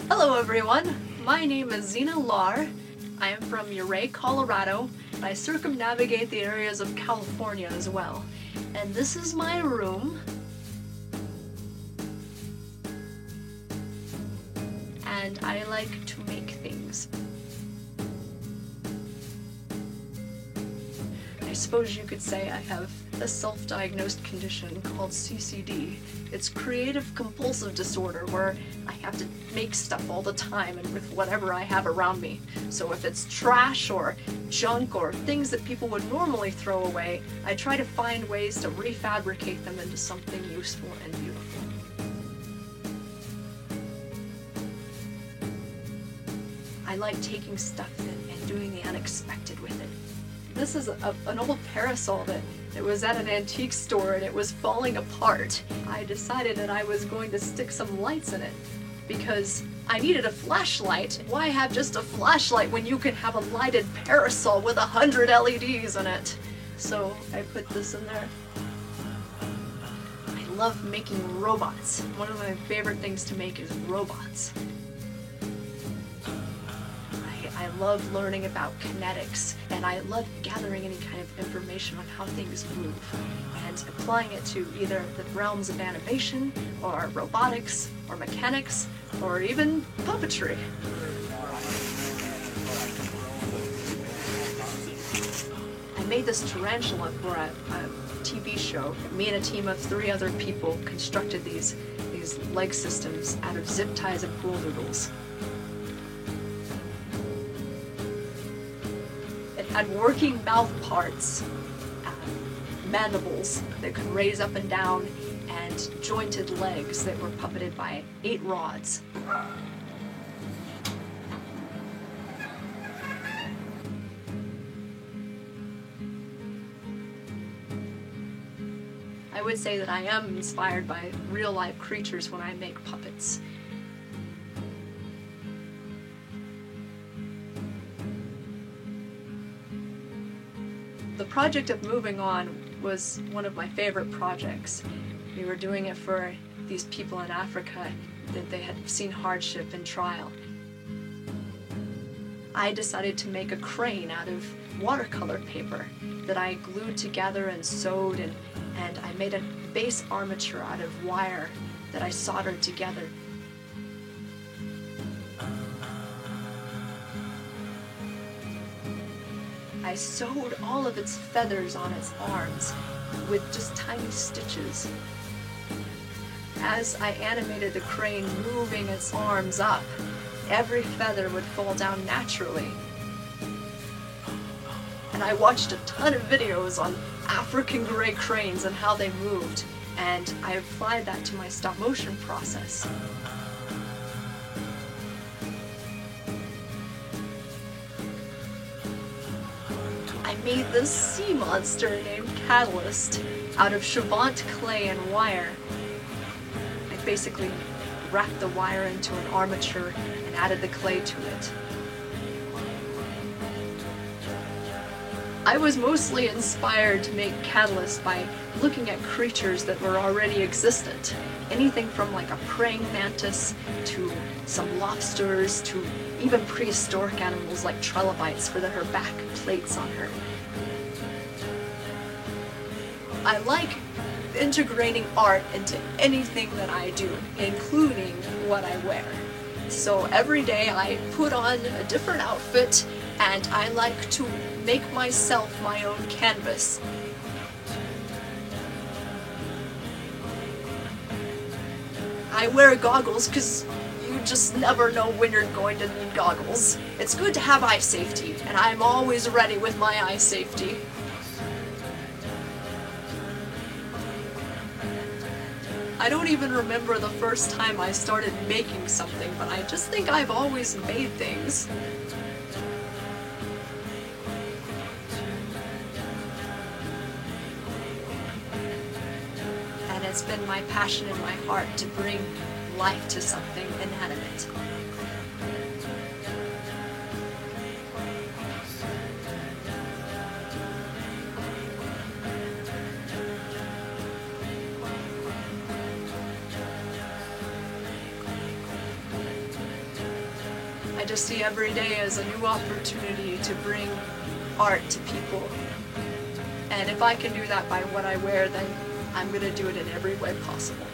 Hello everyone, my name is Zena Lar. I am from Ouray, Colorado, and I circumnavigate the areas of California as well. And this is my room. And I like to make things. I suppose you could say I have a self-diagnosed condition called CCD. It's creative compulsive disorder, where I have to make stuff all the time and with whatever I have around me. So if it's trash or junk or things that people would normally throw away, I try to find ways to refabricate them into something useful and beautiful. I like taking stuff and doing the unexpected with it. This is an old parasol that it was at an antique store and it was falling apart. I decided that I was going to stick some lights in it because I needed a flashlight. Why have just a flashlight when you can have a lighted parasol with 100 LEDs in it? So I put this in there. I love making robots. One of my favorite things to make is robots. I love learning about kinetics, and I love gathering any kind of information on how things move and applying it to either the realms of animation or robotics or mechanics or even puppetry. I made this tarantula for a TV show. Me and a team of 3 other people constructed these leg systems out of zip ties and pool noodles. Had working mouth parts, mandibles that could raise up and down, and jointed legs that were puppeted by 8 rods. I would say that I am inspired by real-life creatures when I make puppets. The project of moving on was one of my favorite projects. We were doing it for these people in Africa that they had seen hardship and trial. I decided to make a crane out of watercolor paper that I glued together and sewed, and I made a base armature out of wire that I soldered together. I sewed all of its feathers on its arms with just tiny stitches. As I animated the crane moving its arms up, every feather would fall down naturally. And I watched a ton of videos on African gray cranes and how they moved, and I applied that to my stop motion process. I made this sea monster named Catalyst out of Chavant clay and wire. I basically wrapped the wire into an armature and added the clay to it. I was mostly inspired to make Catalyst by looking at creatures that were already existent. Anything from like a praying mantis to some lobsters to even prehistoric animals like trilobites for her back plates on her. I like integrating art into anything that I do, including what I wear. So every day I put on a different outfit, and I like to make myself my own canvas. I wear goggles because you just never know when you're going to need goggles. It's good to have eye safety, and I'm always ready with my eye safety. I don't even remember the first time I started making something, but I just think I've always made things. And it's been my passion in my heart to bring life to something inanimate. just see every day as a new opportunity to bring art to people. And if I can do that by what I wear, then I'm going to do it in every way possible.